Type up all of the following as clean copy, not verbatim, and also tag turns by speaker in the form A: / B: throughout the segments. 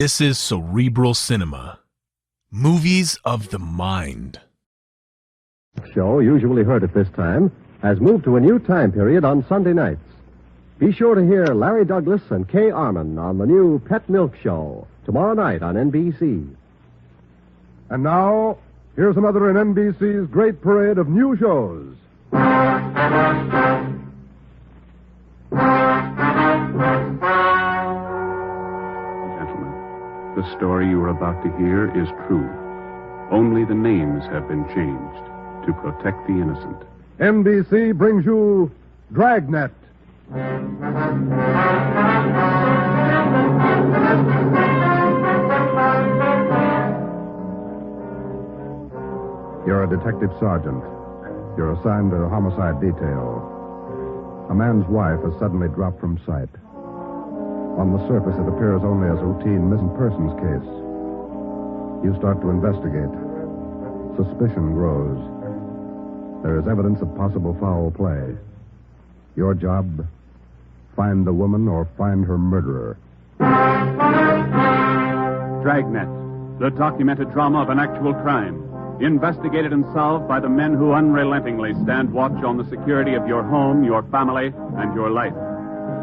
A: This is Cerebral Cinema. Movies of the mind.
B: Show, usually heard at this time, has moved to a new time period on Sunday nights. Be sure to hear Larry Douglas and Kay Arman on the new Pet Milk Show tomorrow night on NBC.
C: And now, here's another in NBC's great parade of new shows.
D: The story you are about to hear is true. Only the names have been changed to protect the innocent.
C: NBC brings you Dragnet. You're a detective sergeant. You're assigned to a homicide detail. A man's wife has suddenly dropped from sight. On the surface, it appears only as a routine missing persons case. You start to investigate. Suspicion grows. There is evidence of possible foul play. Your job, find the woman or find her murderer.
D: Dragnet, the documented drama of an actual crime. Investigated and solved by the men who unrelentingly stand watch on the security of your home, your family, and your life.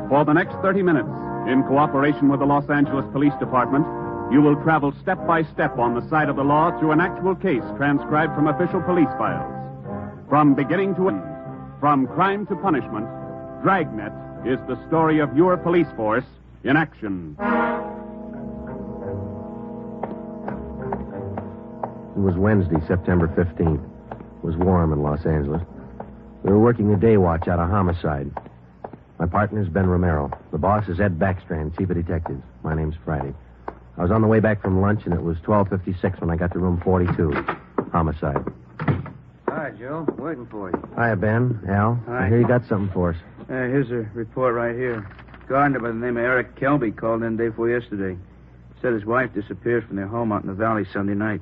D: For the next 30 minutes, in cooperation with the Los Angeles Police Department, you will travel step by step on the side of the law through an actual case transcribed from official police files. From beginning to end, from crime to punishment, Dragnet is the story of your police force in action.
B: It was Wednesday, September 15th. It was warm in Los Angeles. We were working the day watch out of homicide. My partner's Ben Romero. The boss is Ed Backstrand, chief of detectives. My name's Friday. I was on the way back from lunch, and it was 12:56 when I got to room 42. Homicide.
E: Hi, Joe. Waiting for you.
B: Hiya, Ben. Al.
E: Hi.
B: I hear you got something for us.
E: Here's a report right here. Gardener by the name of Eric Kelby called in day before yesterday. Said his wife disappeared from their home out in the valley Sunday night.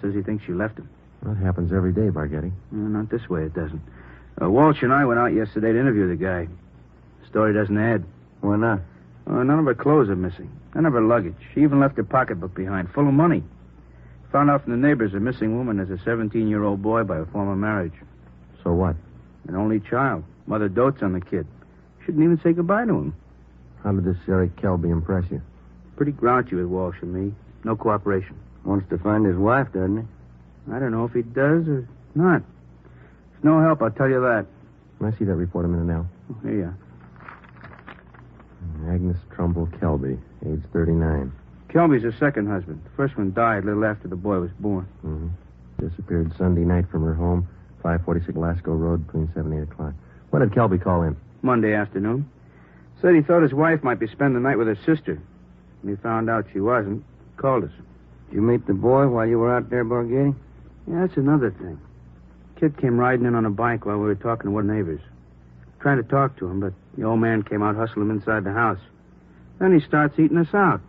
E: Says he thinks she left him.
B: That happens every day, Barghetti.
E: Not this way, it doesn't. Walsh and I went out yesterday to interview the guy. Story doesn't add.
B: Why not?
E: None of her clothes are missing. None of her luggage. She even left her pocketbook behind, full of money. Found out from the neighbors a missing woman is a 17-year-old boy by a former marriage.
B: So what?
E: An only child. Mother dotes on the kid. Shouldn't even say goodbye to him.
B: How did this Eric Kelby impress you?
E: Pretty grouchy with Walsh and me. No cooperation.
F: Wants to find his wife, doesn't he?
E: I don't know if he does or not. It's no help, I'll tell you that.
B: Can I see that report a minute now?
E: Oh, here you are.
B: Agnes Kelby, age 39.
E: Kelby's her second husband. The first one died a little after the boy was born.
B: Mm-hmm. Disappeared Sunday night from her home, 546 Lasco Road, between 7 and 8 o'clock. When did Kelby call in?
E: Monday afternoon. Said he thought his wife might be spending the night with her sister. When he found out she wasn't, called us.
F: Did you meet the boy while you were out there, Barghetti?
E: Yeah, that's another thing. Kid came riding in on a bike while we were talking to one neighbors. Trying to talk to him, but the old man came out hustling him inside the house. Then he starts eating us out.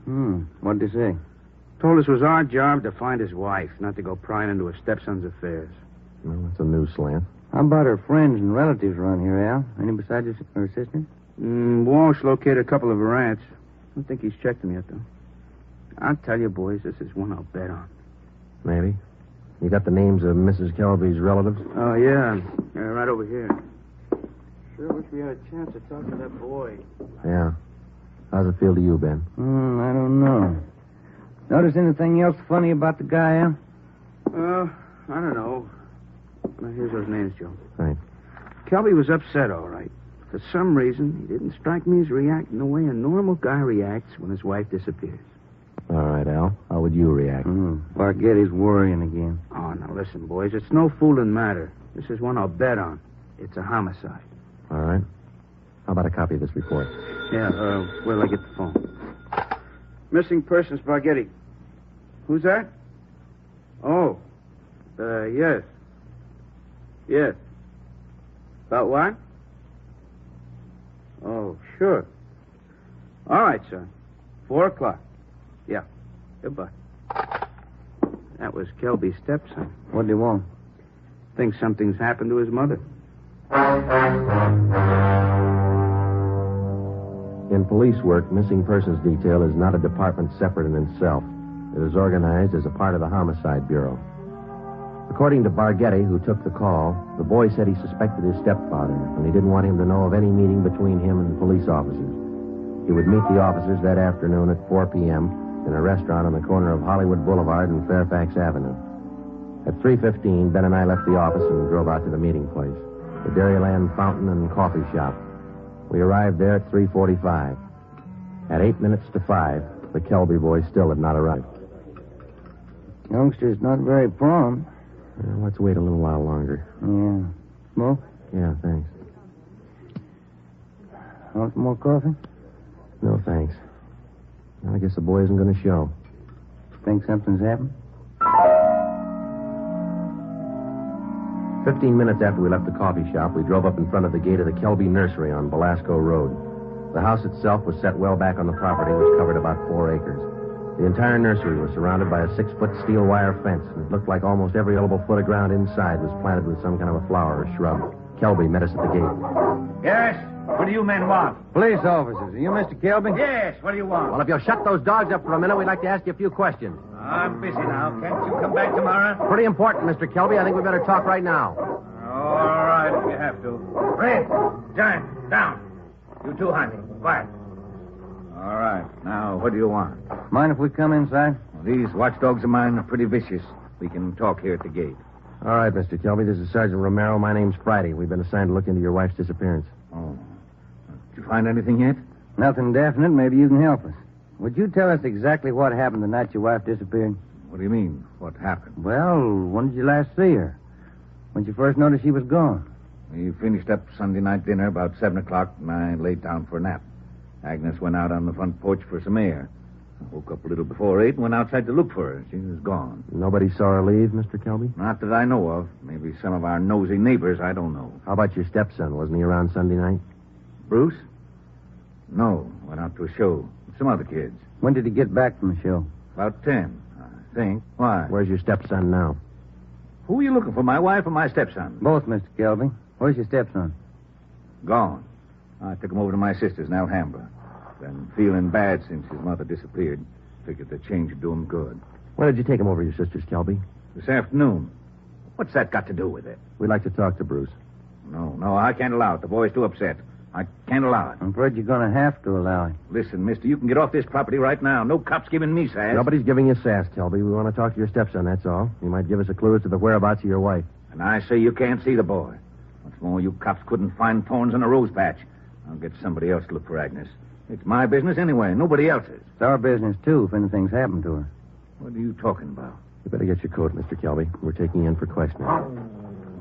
F: What'd he say?
E: Told us it was our job to find his wife, not to go prying into her stepson's affairs.
B: Well, that's a new slant.
F: How about her friends and relatives around here, Al? Any besides her sister?
E: Walsh located a couple of her aunts. I don't think he's checked them yet, though. I'll tell you, boys, this is one I'll bet on.
B: Maybe. You got the names of Mrs. Kelby's relatives?
E: Oh, yeah. Right over here. Sure wish we had a chance to talk to that boy.
B: Yeah. How's it feel to you, Ben?
F: I don't know. Notice anything else funny about the guy, Al?
E: I don't know. Now, here's those names, Joe.
B: Thanks.
E: Kelby was upset, all right. For some reason, he didn't strike me as reacting the way a normal guy reacts when his wife disappears.
B: All right, Al. How would you react?
F: Barghetti's worrying again.
E: Oh, now listen, boys. It's no fooling matter. This is one I'll bet on. It's a homicide.
B: All right. How about a copy of this report?
E: Yeah, where'll I get the phone? Missing persons, Barghetti. Who's that? Oh. Yes. Yes. About what? Oh, sure. All right, son. 4 o'clock. Yeah. Goodbye. That was Kelby's stepson.
F: What do you want?
E: Thinks something's happened to his mother.
B: In police work, missing persons detail is not a department separate in itself. It is organized as a part of the Homicide Bureau. According to Barghetti, who took the call, the boy said he suspected his stepfather, and he didn't want him to know of any meeting between him and police officers. He would meet the officers that afternoon at 4 p.m. in a restaurant on the corner of Hollywood Boulevard and Fairfax Avenue. At 3:15, Ben and I left the office and drove out to the meeting place, the Dairyland Fountain and Coffee Shop. We arrived there at 3:45. At 8 minutes to 5, the Kelby boy still had not arrived.
F: Youngster's not very prompt.
B: Let's wait a little while longer.
F: Yeah. Smoke?
B: Yeah, thanks.
F: Want some more coffee?
B: No, thanks. Well, I guess the boy isn't going to show.
F: Think something's happened?
B: 15 minutes after we left the coffee shop, we drove up in front of the gate of the Kelby nursery on Belasco Road. The house itself was set well back on the property, which covered about 4 acres. The entire nursery was surrounded by a 6-foot steel wire fence, and it looked like almost every available foot of ground inside was planted with some kind of a flower or shrub. Kelby met us at the gate.
G: Yes? What do you men want?
F: Police officers. Are you Mr. Kelby?
G: Yes, what do you want?
B: Well, if you'll shut those dogs up for a minute, we'd like to ask you a few questions.
G: I'm busy now. Can't you come back tomorrow?
B: Pretty important, Mr. Kelby. I think we better talk right now.
G: All right, if you have to. Red, Giant, down. You too, honey. Quiet. All right. Now, what do you want?
F: Mind if we come inside?
G: Well, these watchdogs of mine are pretty vicious. We can talk here at the gate.
B: All right, Mr. Kelby. This is Sergeant Romero. My name's Friday. We've been assigned to look into your wife's disappearance.
G: Oh. Did you find anything yet?
F: Nothing definite. Maybe you can help us. Would you tell us exactly what happened the night your wife disappeared?
G: What do you mean? What happened?
F: Well, when did you last see her? When did you first notice she was gone?
G: We finished up Sunday night dinner about 7 o'clock, and I laid down for a nap. Agnes went out on the front porch for some air. I woke up a little before 8 and went outside to look for her. She was gone.
B: Nobody saw her leave, Mr. Kelby?
G: Not that I know of. Maybe some of our nosy neighbors, I don't know.
B: How about your stepson? Wasn't he around Sunday night?
G: Bruce? No, went out to a show with some other kids.
F: When did he get back from the show?
G: About 10, I think. Why?
B: Where's your stepson now?
G: Who are you looking for, my wife or my stepson?
F: Both, Mr. Kelby. Where's your stepson?
G: Gone. I took him over to my sister's in Alhambra. Been feeling bad since his mother disappeared. Figured the change would do him good.
B: When did you take him over to your sister's, Kelby?
G: This afternoon. What's that got to do with it?
B: We'd like to talk to Bruce.
G: No, I can't allow it. The boy's too upset. I can't allow it.
F: I'm afraid you're going to have to allow it.
G: Listen, mister, you can get off this property right now. No cop's giving me sass.
B: Nobody's giving you sass, Kelby. We want to talk to your stepson, that's all. He might give us a clue as to the whereabouts of your wife.
G: And I say you can't see the boy. What's more, you cops couldn't find thorns in a rose patch. I'll get somebody else to look for Agnes. It's my business anyway, nobody else's.
F: It's our business, too, if anything's happened to her.
G: What are you talking about?
B: You better get your coat, Mr. Kelby. We're taking you in for questioning.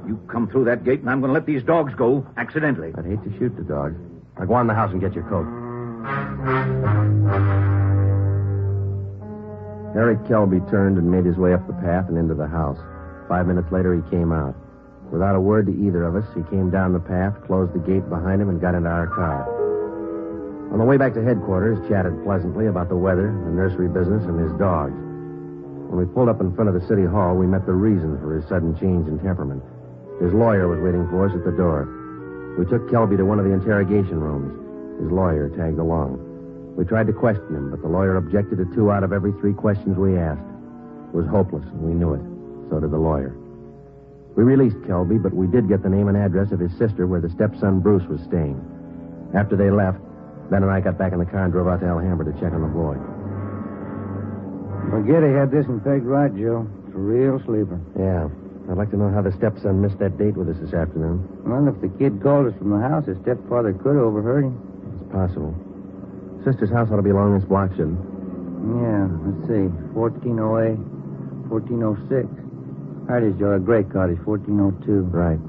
G: You come through that gate, and I'm going to let these dogs go accidentally.
B: I'd hate to shoot the dogs. Now go on in the house and get your coat. Eric Kelby turned and made his way up the path and into the house. 5 minutes later, he came out. Without a word to either of us, he came down the path, closed the gate behind him, and got into our car. On the way back to headquarters, chatted pleasantly about the weather, the nursery business, and his dogs. When we pulled up in front of the city hall, we met the reason for his sudden change in temperament. His lawyer was waiting for us at the door. We took Kelby to one of the interrogation rooms. His lawyer tagged along. We tried to question him, but the lawyer objected to 2 out of every 3 questions we asked. It was hopeless, and we knew it. So did the lawyer. We released Kelby, but we did get the name and address of his sister where the stepson Bruce was staying. After they left, Ben and I got back in the car and drove out to Alhambra to check on the boy.
F: Barghetti had this one pegged right, Joe. It's a real sleeper.
B: Yeah. I'd like to know how the stepson missed that date with us this afternoon.
F: Well, if the kid called us from the house, his stepfather could have overheard him.
B: It's possible. Sister's house ought to be along this block, shouldn't it?
F: Yeah, let's see. 1408, 1406. Right is, Joe. A great cottage, 1402.
B: Right.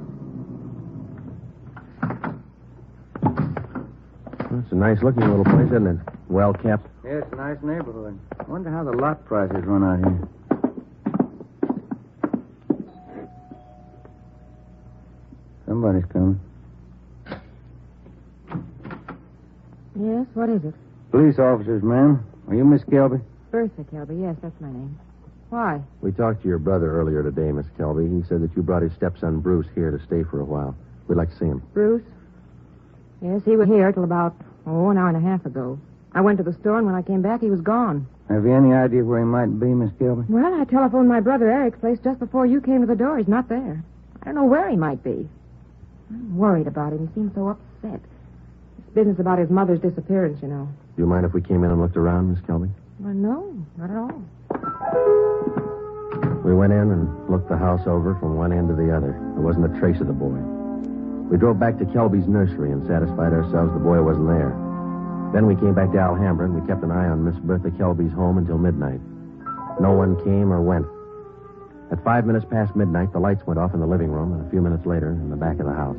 B: Well, it's a nice-looking little place, isn't it? Well kept.
F: Yeah, it's a nice neighborhood. I wonder how the lot prices run out here. Somebody's coming.
H: Yes, what is it?
F: Police officers, ma'am. Are you Miss Kelby?
H: Bertha Kelby, yes, that's my name. Why?
B: We talked to your brother earlier today, Miss Kelby. He said that you brought his stepson Bruce here to stay for a while. We'd like to see him.
H: Bruce? Yes, he was here till about Oh, an hour and a half ago. I went to the store, and when I came back, he was gone.
F: Have you any idea where he might be, Miss Kelby?
H: Well, I telephoned my brother Eric's place just before you came to the door. He's not there. I don't know where he might be. I'm worried about him. He seems so upset. It's business about his mother's disappearance, you know.
B: Do you mind if we came in and looked around, Miss Kelby?
H: Well, no, not at all.
B: We went in and looked the house over from one end to the other. There wasn't a trace of the boy. We drove back to Kelby's nursery and satisfied ourselves the boy wasn't there. Then we came back to Alhambra and we kept an eye on Miss Bertha Kelby's home until midnight. No one came or went. At 5 minutes past midnight, the lights went off in the living room, and a few minutes later, in the back of the house.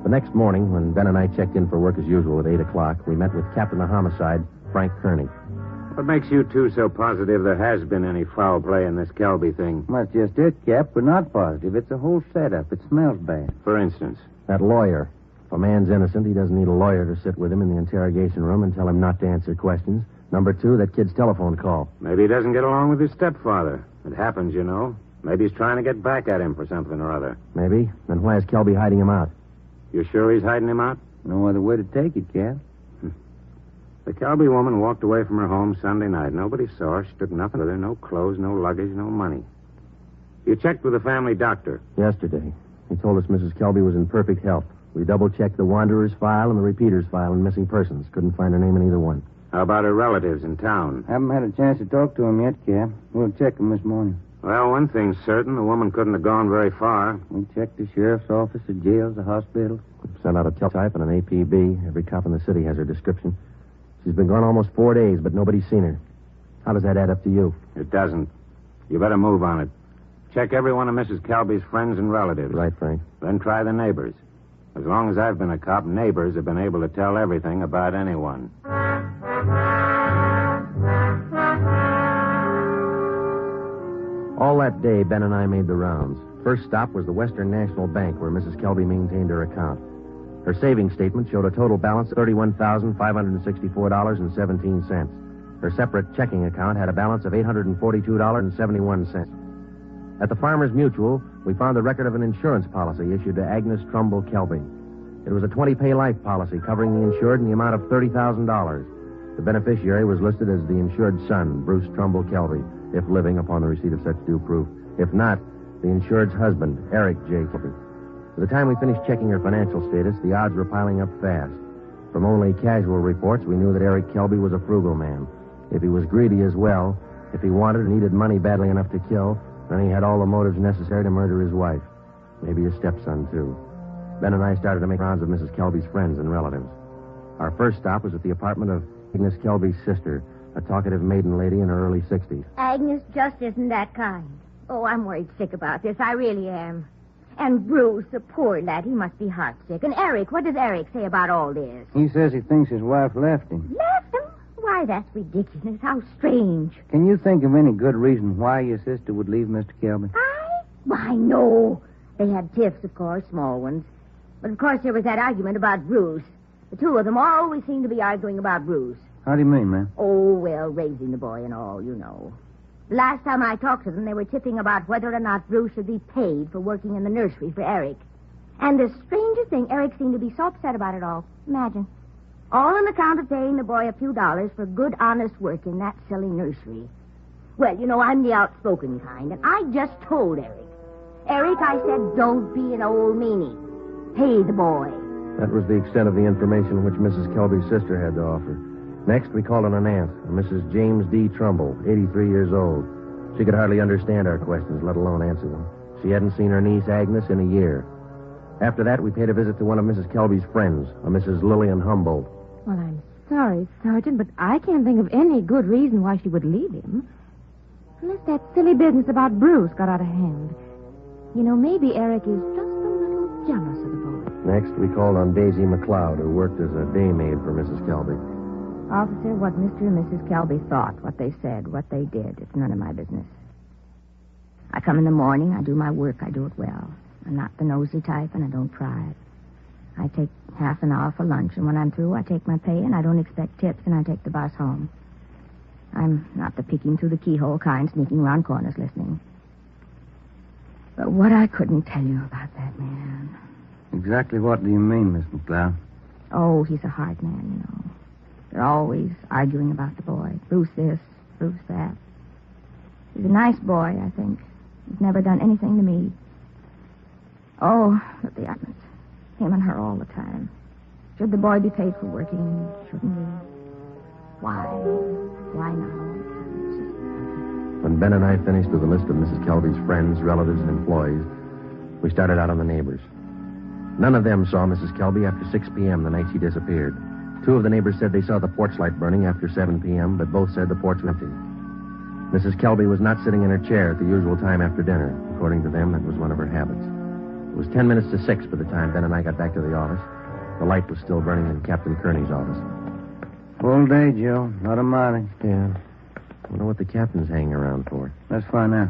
B: The next morning, when Ben and I checked in for work as usual at 8 o'clock, we met with Captain of Homicide, Frank Kearney.
E: What makes you two so positive there has been any foul play in this Kelby thing?
F: That's just it, Cap. We're not positive. It's a whole setup. It smells bad.
E: For instance?
B: That lawyer. If a man's innocent, he doesn't need a lawyer to sit with him in the interrogation room and tell him not to answer questions. Number two, that kid's telephone call.
E: Maybe he doesn't get along with his stepfather. It happens, you know. Maybe he's trying to get back at him for something or other.
B: Maybe. Then why is Kelby hiding him out?
E: You sure he's hiding him out?
F: No other way to take it, Cap.
E: The Kelby woman walked away from her home Sunday night. Nobody saw her. She took nothing with her. No clothes, no luggage, no money. You checked with the family doctor.
B: Yesterday. He told us Mrs. Kelby was in perfect health. We double-checked the Wanderer's file and the Repeater's file and missing persons. Couldn't find her name in either one.
E: How about her relatives in town?
F: Haven't had a chance to talk to him yet, Cap. We'll check him this morning.
E: Well, one thing's certain. The woman couldn't have gone very far.
F: We checked the sheriff's office, the jails, the hospitals.
B: Sent out a teletype and an APB. Every cop in the city has her description. She's been gone almost 4 days, but nobody's seen her. How does that add up to you?
E: It doesn't. You better move on it. Check every one of Mrs. Kelby's friends and relatives.
B: Right, Frank.
E: Then try the neighbors. As long as I've been a cop, neighbors have been able to tell everything about anyone.
B: All that day, Ben and I made the rounds. First stop was the Western National Bank, where Mrs. Kelby maintained her account. Her savings statement showed a total balance of $31,564.17. Her separate checking account had a balance of $842.71. At the Farmers Mutual, we found the record of an insurance policy issued to Agnes Kelby. It was a 20-pay life policy covering the insured in the amount of $30,000. The beneficiary was listed as the insured son, Bruce Trumbull Kelby, if living upon the receipt of such due proof. If not, the insured's husband, Eric J. Kelby. By the time we finished checking her financial status, the odds were piling up fast. From only casual reports, we knew that Eric Kelby was a frugal man. If he was greedy as well, if he wanted or needed money badly enough to kill, then he had all the motives necessary to murder his wife. Maybe his stepson, too. Ben and I started to make rounds of Mrs. Kelby's friends and relatives. Our first stop was at the apartment of Agnes Kelby's sister, a talkative maiden lady in her early 60s.
I: Agnes just isn't that kind. Oh, I'm worried sick about this. I really am. And Bruce, the poor lad, he must be heartsick. And Eric, what does Eric say about all this?
F: He says he thinks his wife left him.
I: Left him? Why, that's ridiculous. How strange.
F: Can you think of any good reason why your sister would leave Mr. Kelby?
I: Why, no. They had tiffs, of course, small ones. But, of course, there was that argument about Bruce. The two of them always seem to be arguing about Bruce.
F: How do you mean, ma'am?
I: Oh, well, raising the boy and all, you know. The last time I talked to them, they were tipping about whether or not Bruce should be paid for working in the nursery for Eric. And the strangest thing, Eric seemed to be so upset about it all. Imagine. All on account of paying the boy a few dollars for good, honest work in that silly nursery. Well, you know, I'm the outspoken kind, and I just told Eric. Eric, I said, don't be an old meanie. Pay the boy.
B: That was the extent of the information which Mrs. Kelby's sister had to offer. Next, we called on an aunt, a Mrs. James D. Trumbull, 83 years old. She could hardly understand our questions, let alone answer them. She hadn't seen her niece, Agnes, in a year. After that, we paid a visit to one of Mrs. Kelby's friends, a Mrs. Lillian Humboldt.
H: Well, I'm sorry, Sergeant, but I can't think of any good reason why she would leave him. Unless that silly business about Bruce got out of hand. You know, maybe Eric is just a little jealous of the boy.
B: Next, we called on Daisy McLeod, who worked as a day maid for Mrs. Kelby.
I: Officer, what Mr. and Mrs. Kelby thought, what they said, what they did, it's none of my business. I come in the morning, I do my work, I do it well. I'm not the nosy type, and I don't pry it. I take half an hour for lunch, and when I'm through, I take my pay, and I don't expect tips, and I take the bus home. I'm not the peeking through the keyhole kind, sneaking around corners listening. But what I couldn't tell you about that man.
F: Exactly what do you mean, Miss McLeod?
H: Oh, he's a hard man, you know. They're always arguing about the boy. Bruce this, Bruce that. He's a nice boy, I think. He's never done anything to me. Oh, but the Agnes. Him and her all the time. Should the boy be paid for working? Shouldn't he? Why? Why not all the time? It's just...
B: When Ben and I finished with a list of Mrs. Kelby's friends, relatives, and employees, we started out on the neighbors. None of them saw Mrs. Kelby after 6 p.m. the night she disappeared. 2 of the neighbors said they saw the porch light burning after 7 p.m., but both said the porch was empty. Mrs. Kelby was not sitting in her chair at the usual time after dinner. According to them, that was one of her habits. It was 10 minutes to 6 by the time Ben and I got back to the office. The light was still burning in Captain Kearney's office.
F: Full day, Joe. Not a mileage.
B: Yeah. I wonder what the captain's hanging around for.
F: Let's find out.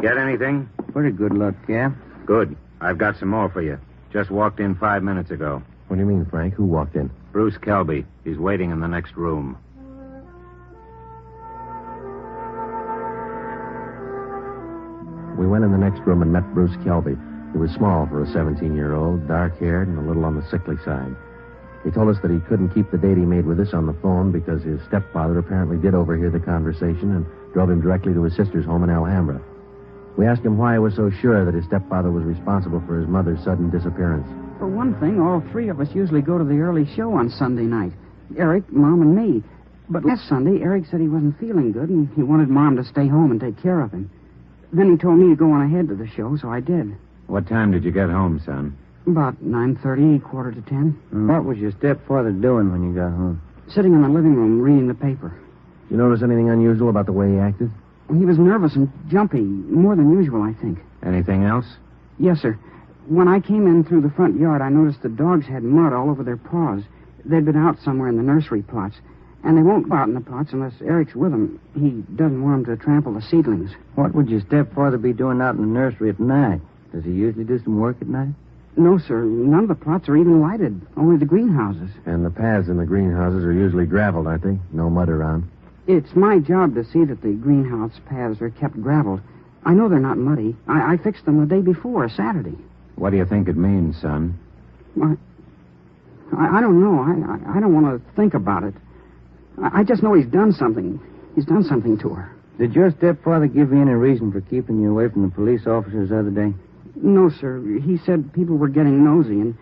E: Get anything?
F: Pretty good luck, Cap.
E: Good. I've got some more for you. Just walked in 5 minutes ago.
B: What do you mean, Frank? Who walked in?
E: Bruce Kelby. He's waiting in the next room.
B: We went in the next room and met Bruce Kelby. He was small for a 17-year-old, dark-haired, and a little on the sickly side. He told us that he couldn't keep the date he made with us on the phone because his stepfather apparently did overhear the conversation and drove him directly to his sister's home in Alhambra. We asked him why he was so sure that his stepfather was responsible for his mother's sudden disappearance.
J: For one thing, all 3 of us usually go to the early show on Sunday night. Eric, Mom, and me. But last Sunday, Eric said he wasn't feeling good, and he wanted Mom to stay home and take care of him. Then he told me to go on ahead to the show, so I did.
E: What time did you get home, son?
J: About 9:30, 9:45.
F: What was your stepfather doing when you got home?
J: Sitting in the living room reading the paper.
B: Did you notice anything unusual about the way he acted?
J: He was nervous and jumpy, more than usual, I think.
E: Anything else?
J: Yes, sir. When I came in through the front yard, I noticed the dogs had mud all over their paws. They'd been out somewhere in the nursery plots. And they won't go out in the plots unless Eric's with them. He doesn't want them to trample the seedlings.
F: What would your stepfather be doing out in the nursery at night? Does he usually do some work at night?
J: No, sir. None of the plots are even lighted. Only the greenhouses.
B: And the paths in the greenhouses are usually graveled, aren't they? No mud around.
J: It's my job to see that the greenhouse paths are kept graveled. I know they're not muddy. I fixed them the day before, Saturday.
E: What do you think it means, son?
J: I don't know. I don't want to think about it. I just know he's done something. He's done something to her.
F: Did your stepfather give you any reason for keeping you away from the police officers the other day?
J: No, sir. He said people were getting nosy, and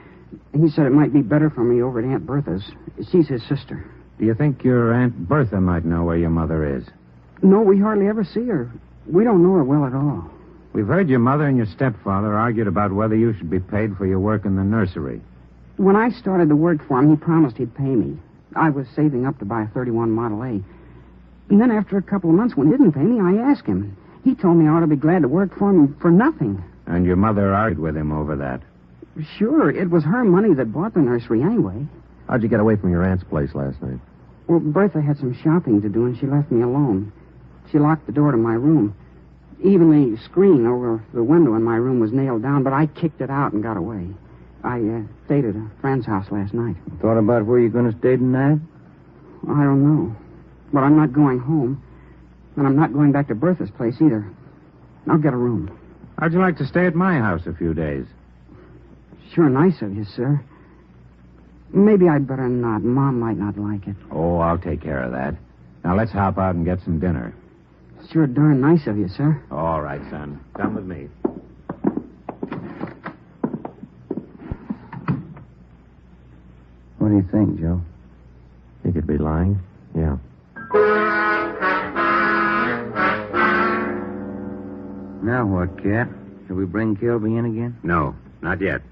J: he said it might be better for me over at Aunt Bertha's. She's his sister.
E: Do you think your Aunt Bertha might know where your mother is?
J: No, we hardly ever see her. We don't know her well at all.
E: We've heard your mother and your stepfather argued about whether you should be paid for your work in the nursery.
J: When I started to work for him, he promised he'd pay me. I was saving up to buy a 31 Model A. And then after a couple of months, when he didn't pay me, I asked him. He told me I ought to be glad to work for him for nothing.
E: And your mother argued with him over that.
J: Sure, it was her money that bought the nursery anyway.
B: How'd you get away from your aunt's place last night?
J: Well, Bertha had some shopping to do, and she left me alone. She locked the door to my room. Even the screen over the window in my room was nailed down, but I kicked it out and got away. I stayed at a friend's house last night.
F: Thought about where you're going to stay tonight?
J: I don't know. But I'm not going home. And I'm not going back to Bertha's place either. I'll get a room.
E: How'd you like to stay at my house a few days?
J: Sure nice of you, sir. Maybe I'd better not. Mom might not like it.
E: Oh, I'll take care of that. Now, let's hop out and get some dinner.
J: Sure darn nice of you, sir.
E: All right, son. Come with me.
F: What do you think, Joe?
B: He could be lying. Yeah.
F: Now what, Cap? Shall we bring Kelby in again?
E: No, not yet.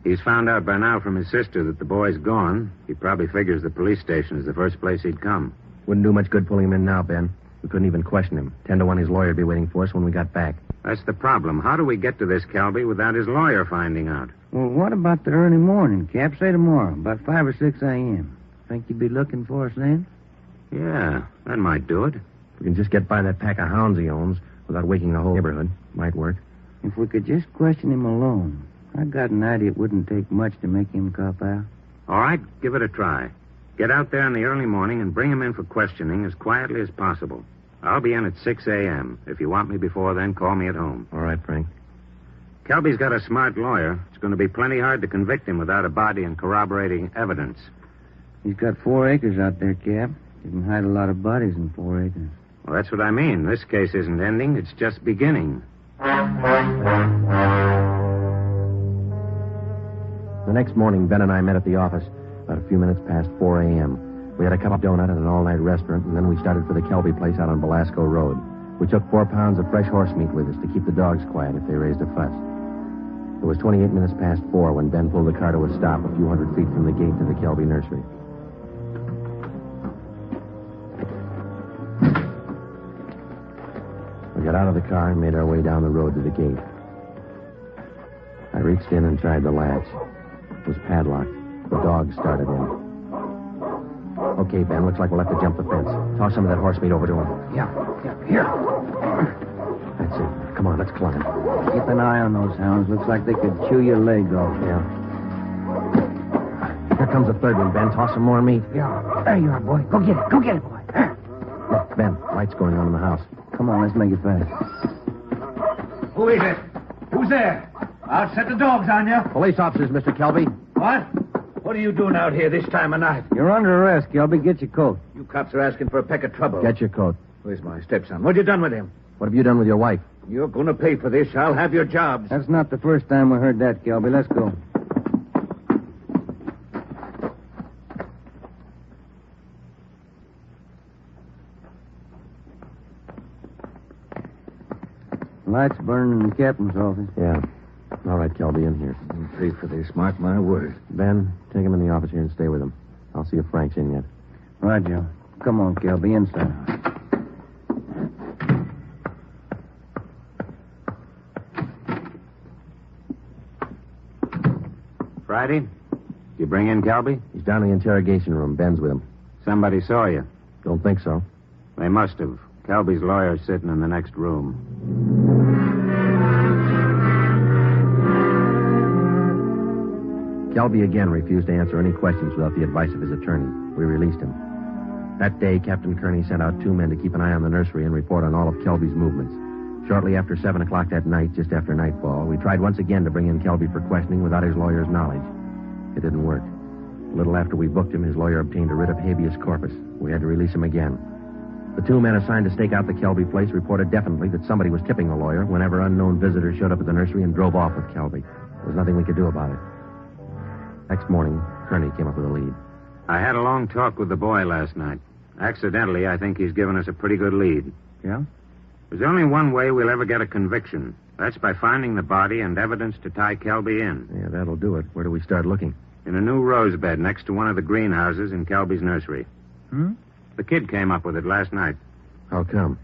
E: He's found out by now from his sister that the boy's gone. He probably figures the police station is the first place he'd come.
B: Wouldn't do much good pulling him in now, Ben. We couldn't even question him. 10 to 1 his lawyer would be waiting for us when we got back.
E: That's the problem. How do we get to this Kelby without his lawyer finding out?
F: Well, what about the early morning, Cap? Say tomorrow, about 5 or 6 a.m. Think you'd be looking for us then?
E: Yeah, that might do it.
B: If we can just get by that pack of hounds he owns without waking the whole neighborhood, might work.
F: If we could just question him alone, I got an idea it wouldn't take much to make him cop out.
E: All right, give it a try. Get out there in the early morning and bring him in for questioning as quietly as possible. I'll be in at 6 a.m. If you want me before then, call me at home.
B: All right, Frank.
E: Kelby's got a smart lawyer. It's going to be plenty hard to convict him without a body and corroborating evidence.
F: He's got 4 acres out there, Cap. You can hide a lot of bodies in 4 acres.
E: Well, that's what I mean. This case isn't ending. It's just beginning.
B: The next morning, Ben and I met at the office about a few minutes past 4 a.m. We had a cup of donut at an all-night restaurant, and then we started for the Kelby place out on Belasco Road. We took 4 pounds of fresh horse meat with us to keep the dogs quiet if they raised a fuss. It was 28 minutes past 4 when Ben pulled the car to a stop a few hundred feet from the gate to the Kelby nursery. We got out of the car and made our way down the road to the gate. I reached in and tried the latch. It was padlocked. The dogs started in. Okay, Ben, looks like we'll have to jump the fence. Toss some of that horse meat over to him.
F: Yeah, here.
B: That's it. Come on, let's climb.
F: Keep an eye on those hounds. Looks like they could chew your leg off.
B: Yeah. Here comes the third one, Ben. Toss some more meat.
J: Yeah. There you are, boy. Go get it. Go get it, boy.
B: Look, Ben, lights going on in the house.
F: Come on, let's make it fast.
G: Who is it? Who's there? I'll set the dogs on you.
B: Police officers, Mr. Kelby.
G: What? What are you doing out here this time of night?
F: You're under arrest, Kelby. Get your coat.
G: You cops are asking for a peck of trouble.
B: Get your coat.
G: Where's my stepson? What you done with him?
B: What have you done with your wife?
G: You're going to pay for this. I'll have your jobs.
F: That's not the first time we heard that, Kelby. Let's go. Lights burning in the captain's office.
B: Yeah. All right, Kelby, in here.
G: I'll pay for this. Mark my word.
B: Ben, take him in the office here and stay with him. I'll see if Frank's in yet.
F: Right, Joe. Come on, Kelby, inside.
E: Friday? You bring in Kelby?
B: He's down in the interrogation room. Ben's with him.
E: Somebody saw you.
B: Don't think so.
E: They must have. Kelby's lawyer's sitting in the next room.
B: Kelby again refused to answer any questions without the advice of his attorney. We released him. That day, Captain Kearney sent out 2 men to keep an eye on the nursery and report on all of Kelby's movements. Shortly after 7 o'clock that night, just after nightfall, we tried once again to bring in Kelby for questioning without his lawyer's knowledge. It didn't work. A little after we booked him, his lawyer obtained a writ of habeas corpus. We had to release him again. The 2 men assigned to stake out the Kelby place reported definitely that somebody was tipping the lawyer whenever unknown visitors showed up at the nursery and drove off with Kelby. There was nothing we could do about it. Next morning, Kearney came up with a lead.
E: I had a long talk with the boy last night. Accidentally, I think he's given us a pretty good lead.
F: Yeah?
E: There's only one way we'll ever get a conviction. That's by finding the body and evidence to tie Kelby in.
B: Yeah, that'll do it. Where do we start looking?
E: In a new rose bed next to one of the greenhouses in Kelby's nursery. The kid came up with it last night.
B: How come?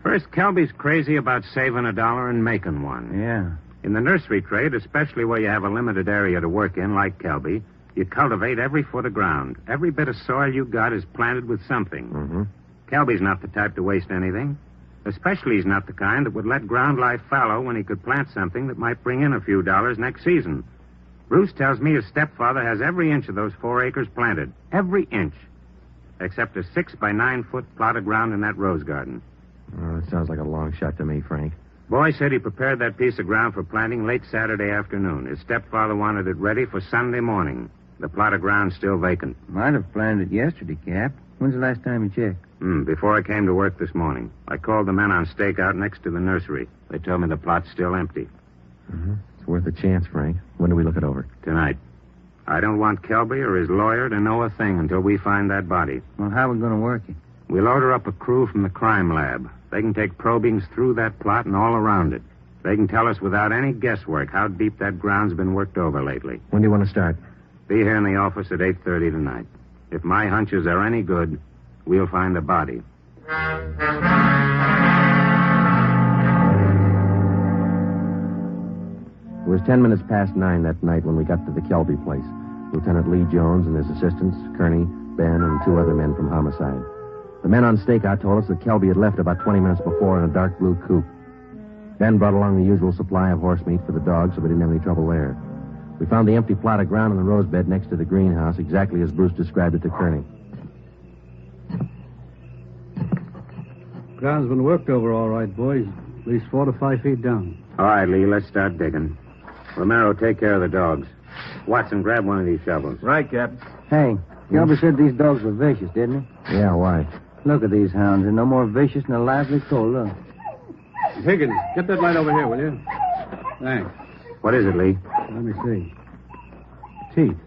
E: First, Kelby's crazy about saving $1 and making one.
F: Yeah.
E: In the nursery trade, especially where you have a limited area to work in, like Kelby, you cultivate every foot of ground. Every bit of soil you got is planted with something.
B: Mm-hmm.
E: Kelby's not the type to waste anything. Especially he's not the kind that would let ground lie fallow when he could plant something that might bring in a few dollars next season. Bruce tells me his stepfather has every inch of those 4 acres planted. Every inch. Except a 6 by 9 foot plot of ground in that rose garden.
B: Oh, that sounds like a long shot to me, Frank.
E: Boy said he prepared that piece of ground for planting late Saturday afternoon. His stepfather wanted it ready for Sunday morning. The plot of ground's still vacant.
F: Might have planned it yesterday, Cap. When's the last time you checked?
E: Before I came to work this morning. I called the men on stakeout next to the nursery. They told me the plot's still empty.
B: Mm-hmm. It's worth a chance, Frank. When do we look it over?
E: Tonight. I don't want Kelby or his lawyer to know a thing until we find that body.
F: Well, how are we going to work it?
E: We'll order up a crew from the crime lab. They can take probings through that plot and all around it. They can tell us without any guesswork how deep that ground's been worked over lately.
B: When do you want to start?
E: Be here in the office at 8:30 tonight. If my hunches are any good, we'll find the body.
B: It was 10 minutes past 9 that night when we got to the Kelby place. Lieutenant Lee Jones and his assistants, Kearney, Ben, and 2 other men from homicide. The men on stakeout told us that Kelby had left about 20 minutes before in a dark blue coupe. Ben brought along the usual supply of horse meat for the dogs, so we didn't have any trouble there. We found the empty plot of ground in the rose bed next to the greenhouse, exactly as Bruce described it to Kearney.
K: Ground's been worked over all right, boys. least 4 to 5 feet down.
E: All right, Lee, let's start digging. Romero, take care of the dogs. Watson, grab one of these shovels.
F: Right, Captain. Hey, Kelby said these dogs were vicious, didn't he?
B: Yeah, why?
F: Look at these hounds. They're no more vicious than a lively coal. Look.
K: Higgins, get that light over here, will you? Thanks.
E: What is it, Lee?
K: Let me see. Teeth.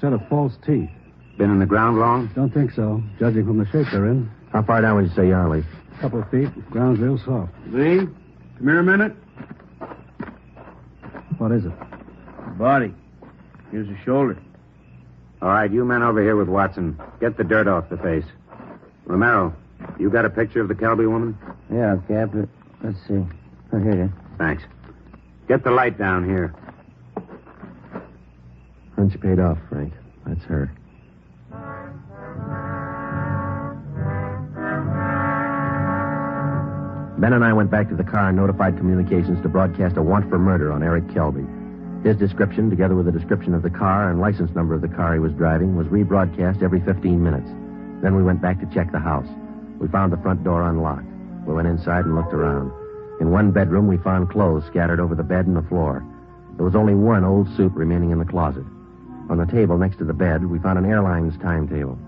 K: Set of false teeth.
E: Been in the ground long?
K: Don't think so, judging from the shape they're in.
B: How far down would you say you are, Lee?
K: Couple of feet. Ground's real soft.
D: Lee, come here a minute.
K: What is it?
F: Body. Here's the shoulder.
E: All right, you men over here with Watson. Get the dirt off the face. Romero, you got a picture of the Kelby woman?
F: Yeah, Captain. Let's see. Oh, here it is.
E: Thanks. Get the light down here.
B: Hunch paid off, Frank. That's her. Ben and I went back to the car and notified communications to broadcast a want for murder on Eric Kelby. His description, together with a description of the car and license number of the car he was driving, was rebroadcast every 15 minutes. Then we went back to check the house. We found the front door unlocked. We went inside and looked around. In one bedroom, we found clothes scattered over the bed and the floor. There was only one old suit remaining in the closet. On the table next to the bed, we found an airline's timetable.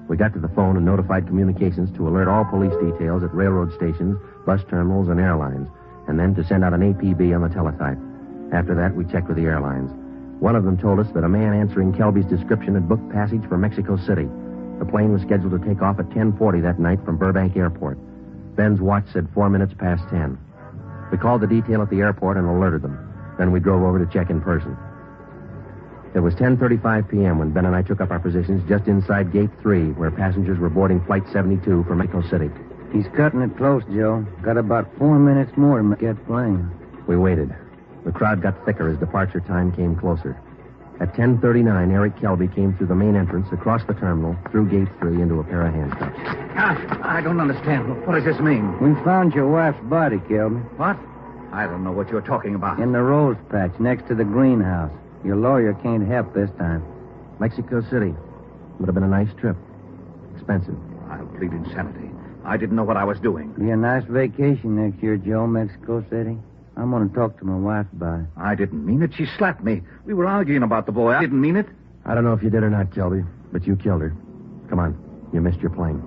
B: We got to the phone and notified communications to alert all police details at railroad stations, bus terminals, and airlines, and then to send out an APB on the teletype. After that, we checked with the airlines. One of them told us that a man answering Kelby's description had booked passage for Mexico City. The plane was scheduled to take off at 10:40 that night from Burbank Airport. Ben's watch said 4 minutes past 10. We called the detail at the airport and alerted them. Then we drove over to check in person. It was 10:35 p.m. when Ben and I took up our positions just inside Gate 3, where passengers were boarding Flight 72 for Mexico City.
F: He's cutting it close, Joe. Got about 4 minutes more to make that plane.
B: We waited. The crowd got thicker as departure time came closer. At 10:39, Eric Kelby came through the main entrance, across the terminal, through Gate 3, into a pair of handcuffs.
G: I don't understand. What does this mean?
F: We found your wife's body, Kelby.
G: What? I don't know what you're talking about.
F: In the rose patch next to the greenhouse. Your lawyer can't help this time.
B: Mexico City. Would have been a nice trip. Expensive.
G: I'll plead insanity. I didn't know what I was doing.
F: Be a nice vacation next year, Joe, Mexico City. I'm going to talk to my wife about it.
G: I didn't mean it. She slapped me. We were arguing about the boy. I didn't mean it.
B: I don't know if you did or not, Kelby, but you killed her. Come on. You missed your plane.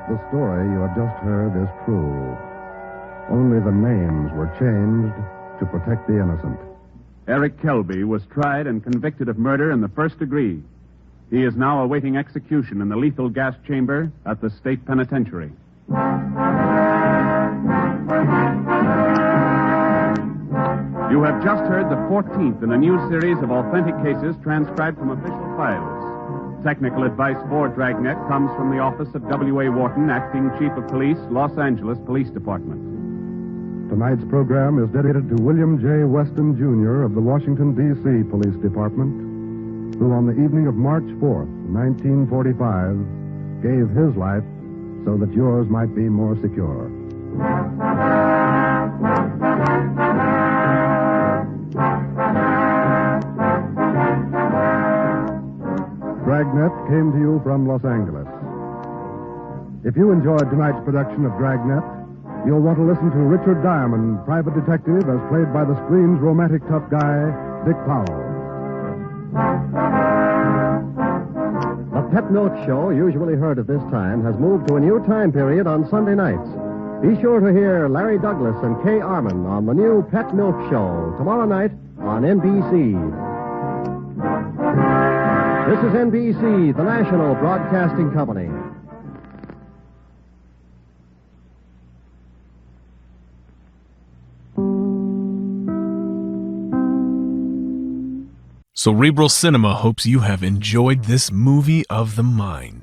C: The story you have just heard is true. Only the names were changed to protect the innocent.
D: Eric Kelby was tried and convicted of murder in the first degree. He is now awaiting execution in the lethal gas chamber at the state penitentiary. You have just heard the 14th in a new series of authentic cases transcribed from official files. Technical advice for Dragnet comes from the office of W.A. Wharton, Acting Chief of Police, Los Angeles Police Department.
C: Tonight's program is dedicated to William J. Weston, Jr. of the Washington, D.C. Police Department, who on the evening of March 4th, 1945, gave his life so that yours might be more secure. Dragnet came to you from Los Angeles. If you enjoyed tonight's production of Dragnet, you'll want to listen to Richard Diamond, private detective, as played by the screen's romantic tough guy, Dick Powell.
L: The Pet Milk Show, usually heard at this time, has moved to a new time period on Sunday nights. Be sure to hear Larry Douglas and Kay Arman on the new Pet Milk Show tomorrow night on NBC. This is NBC, the national broadcasting company.
A: Cerebral Cinema hopes you have enjoyed this movie of the mind.